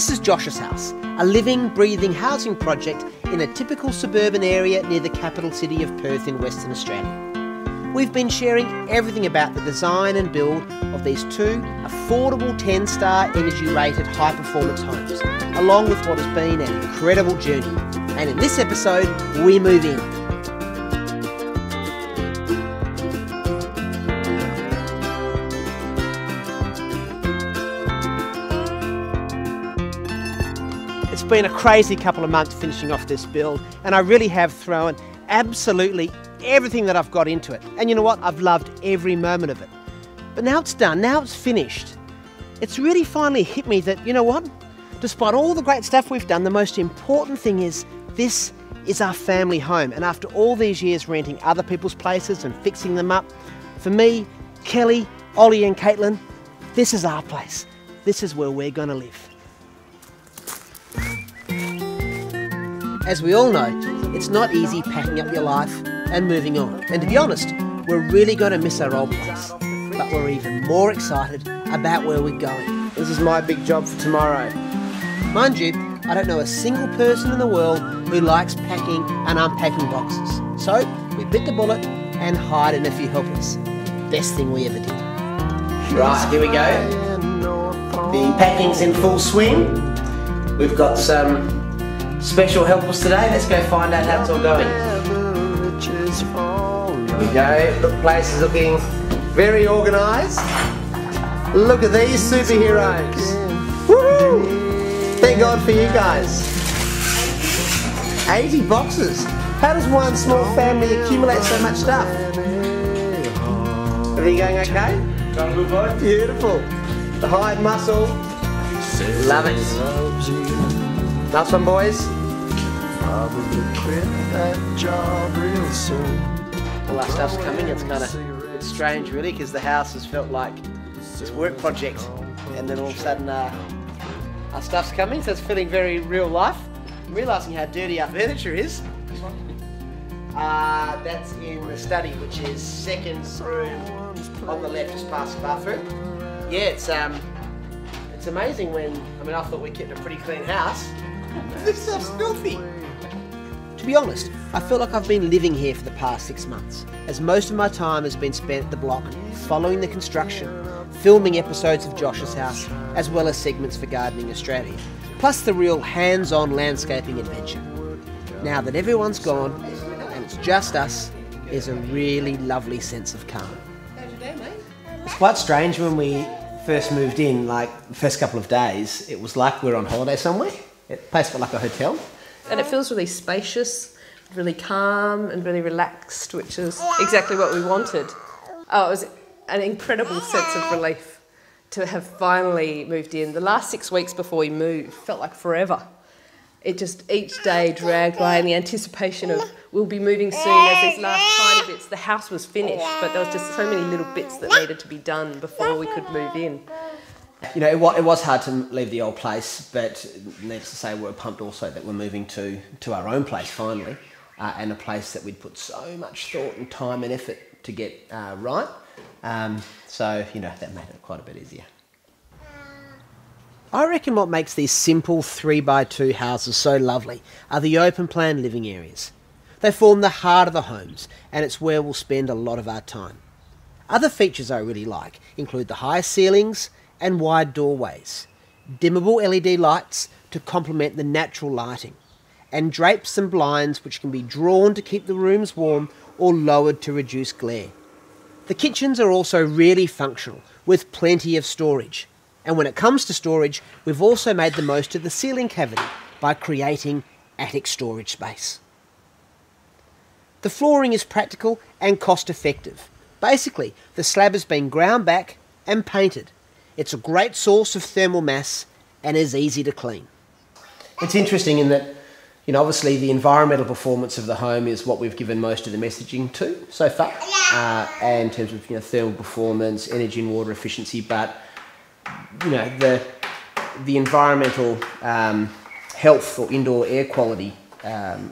This is Josh's house, a living, breathing housing project in a typical suburban area near the capital city of Perth in Western Australia. We've been sharing everything about the design and build of these two affordable 10-star energy-rated high-performance homes, along with what has been an incredible journey. And in this episode, we move in. It's been a crazy couple of months finishing off this build, and I really have thrown absolutely everything that I've got into it. And you know what? I've loved every moment of it. But now it's done, now it's finished. It's really finally hit me that, you know what? Despite all the great stuff we've done, the most important thing is this is our family home. And after all these years renting other people's places and fixing them up, for me, Kelly, Ollie and Caitlin, this is our place. This is where we're going to live. As we all know, it's not easy packing up your life and moving on. And to be honest, we're really going to miss our old place. But we're even more excited about where we're going. This is my big job for tomorrow. Mind you, I don't know a single person in the world who likes packing and unpacking boxes. So we bit the bullet and hired in a few helpers. Best thing we ever did. Right, here we go. The packing's in full swing. We've got some special helpers today. Let's go find out how it's all going. Here we go. The place is looking very organised. Look at these superheroes. Woohoo! Thank God for you guys. 80 boxes. How does one small family accumulate so much stuff? Everything going okay? Going good, boy. Beautiful. The hide muscle. Love it. Last one, boys. All our stuff's coming. It's kind of strange, really, because the house has felt like this work project, and then all of a sudden our stuff's coming, so it's feeling very real life. I'm realising how dirty our furniture is. That's in the study, which is second room on the left, just past the bathroom. Yeah, it's amazing when, I thought we kept a pretty clean house. This stuff's filthy. To be honest, I feel like I've been living here for the past 6 months, as most of my time has been spent at the block, following the construction, filming episodes of Josh's house, as well as segments for Gardening Australia, plus the real hands-on landscaping adventure. Now that everyone's gone, and it's just us, there's a really lovely sense of calm. It's quite strange when we first moved in, like the first couple of days, it was like we were on holiday somewhere. The place felt like a hotel. And it feels really spacious, really calm and really relaxed, which is exactly what we wanted. Oh, it was an incredible sense of relief to have finally moved in. The last 6 weeks before we moved felt like forever. It just, each day dragged by in the anticipation of we'll be moving soon. As these last tiny bits, the house was finished, but there was just so many little bits that needed to be done before we could move in. You know, it was hard to leave the old place, but needless to say, we're pumped also that we're moving to our own place finally, and a place that we'd put so much thought and time and effort to get right. So, you know, that made it quite a bit easier. I reckon what makes these simple 3x2 houses so lovely are the open plan living areas. They form the heart of the homes, and it's where we'll spend a lot of our time. Other features I really like include the high ceilings and wide doorways, dimmable LED lights to complement the natural lighting, and drapes and blinds which can be drawn to keep the rooms warm or lowered to reduce glare. The kitchens are also really functional, with plenty of storage. And when it comes to storage, we've also made the most of the ceiling cavity by creating attic storage space. The flooring is practical and cost effective. Basically, the slab has been ground back and painted. It's a great source of thermal mass and is easy to clean. It's interesting in that, you know, obviously the environmental performance of the home is what we've given most of the messaging to so far, and in terms of, you know, thermal performance, energy and water efficiency, but, you know, the environmental health or indoor air quality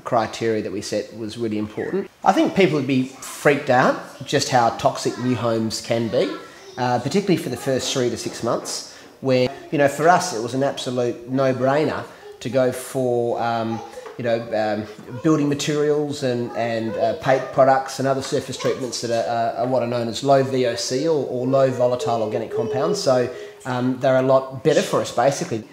criteria that we set was really important. I think people would be freaked out just how toxic new homes can be, particularly for the first 3 to 6 months, where you know, for us it was an absolute no-brainer to go for building materials and paint products and other surface treatments that are what are known as low VOC or low volatile organic compounds. So they're a lot better for us, basically.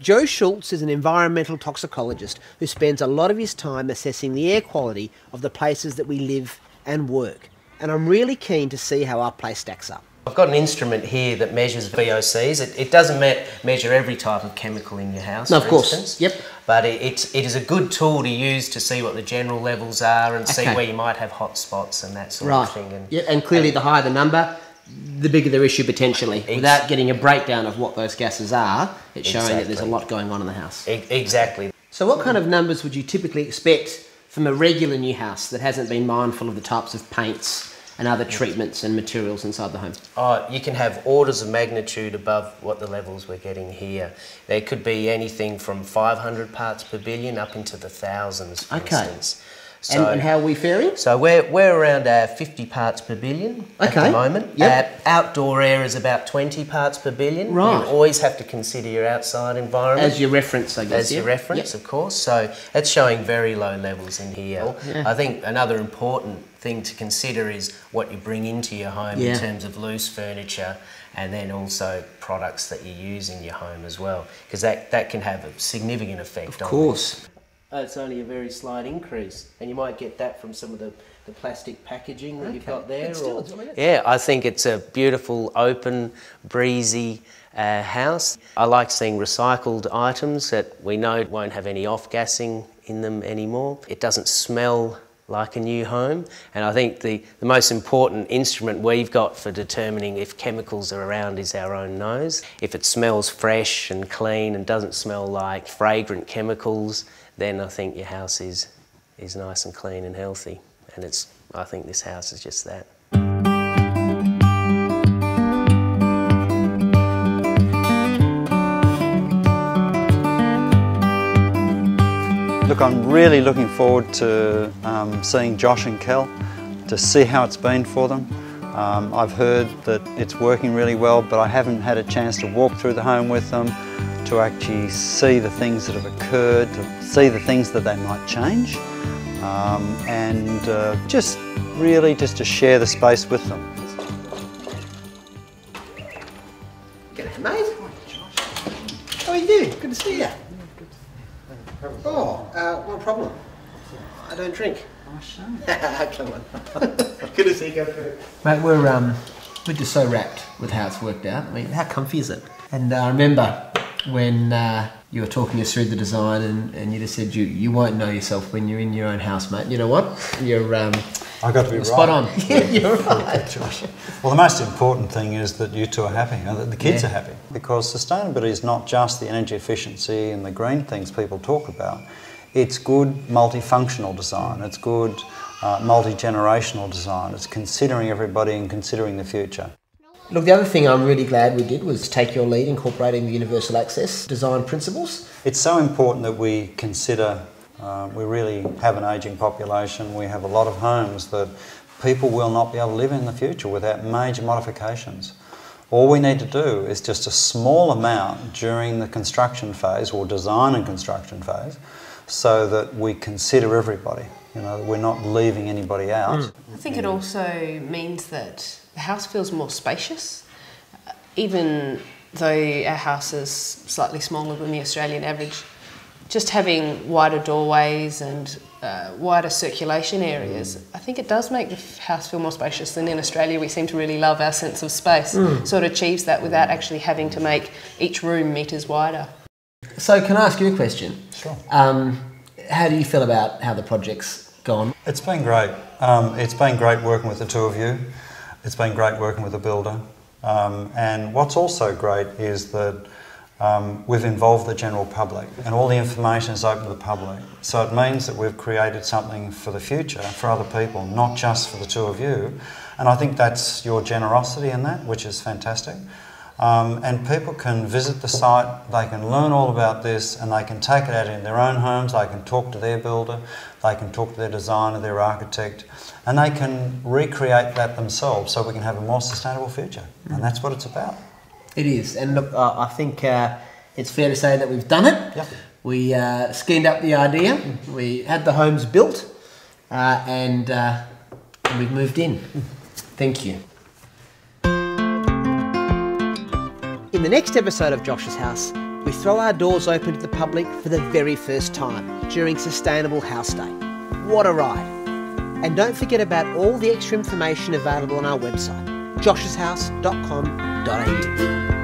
Joe Schultz is an environmental toxicologist who spends a lot of his time assessing the air quality of the places that we live and work. And I'm really keen to see how our place stacks up. I've got an instrument here that measures VOCs. It doesn't measure every type of chemical in your house, no, for of course. instance. Yep. But it is a good tool to use to see what the general levels are and see where you might have hot spots and that sort of thing. And clearly the higher the number, the bigger their issue potentially. Without getting a breakdown of what those gases are, it's showing that there's a lot going on in the house. Exactly. So what kind of numbers would you typically expect from a regular new house that hasn't been mindful of the types of paints and other treatments and materials inside the home? Oh, you can have orders of magnitude above what the levels we're getting here. There could be anything from 500 parts per billion up into the thousands, for instance. So, and how are we faring? So we're around 50 parts per billion at the moment. Yep. Outdoor air is about 20 parts per billion. Right. You always have to consider your outside environment. As your reference, I guess. As your reference, of course. So it's showing very low levels in here. I think another important thing to consider is what you bring into your home in terms of loose furniture, and then also products that you use in your home as well, because that can have a significant effect on it. Of course. It's only a very slight increase, and you might get that from some of the plastic packaging that you've got there. Yeah, I think it's a beautiful, open, breezy house. I like seeing recycled items that we know won't have any off-gassing in them anymore. It doesn't smell like a new home, and I think the most important instrument we've got for determining if chemicals are around is our own nose. If it smells fresh and clean and doesn't smell like fragrant chemicals, then I think your house is nice and clean and healthy, and I think this house is just that. Look, I'm really looking forward to seeing Josh and Kel, to see how it's been for them. I've heard that it's working really well, but I haven't had a chance to walk through the home with them, to actually see the things that have occurred, to see the things that they might change, and just to share the space with them. G'day, mate. How are you doing? Good to see you. What problem? I don't drink. Oh, shame. Come on. Good to see you. Go through. Mate, we're just so wrapped with how it's worked out. I mean, how comfy is it? And I remember when you were talking us through the design, and you just said you won't know yourself when you're in your own house, mate. You know what? You're I got to be right. Spot on. You're right, Josh. Well, the most important thing is that you two are happy, that the kids are happy, because sustainability is not just the energy efficiency and the green things people talk about. It's good multifunctional design. It's good multi-generational design. It's considering everybody and considering the future. Look, the other thing I'm really glad we did was take your lead incorporating the universal access design principles. It's so important that we consider, we really have an ageing population. We have a lot of homes that people will not be able to live in the future without major modifications. All we need to do is just a small amount during the construction phase, or design and construction phase, so that we consider everybody, that we're not leaving anybody out. I think it also means that the house feels more spacious, even though our house is slightly smaller than the Australian average. Just having wider doorways and wider circulation areas, I think it does make the house feel more spacious than in Australia. We seem to really love our sense of space. So it achieves that without actually having to make each room metres wider. So can I ask you a question? Sure. How do you feel about how the project's gone? It's been great. It's been great working with the two of you. It's been great working with the builder. And what's also great is that we've involved the general public, and all the information is open to the public. So it means that we've created something for the future, for other people, not just for the two of you. And I think that's your generosity in that, which is fantastic. And people can visit the site, they can learn all about this, and they can take it out in their own homes, they can talk to their builder, they can talk to their designer, their architect, and they can recreate that themselves so we can have a more sustainable future. And that's what it's about. It is, and look, I think it's fair to say that we've done it. Yep. We schemed up the idea, we had the homes built, and we've moved in. Thank you. In the next episode of Josh's House, we throw our doors open to the public for the very first time during Sustainable House Day. What a ride! And don't forget about all the extra information available on our website, joshshouse.com.au.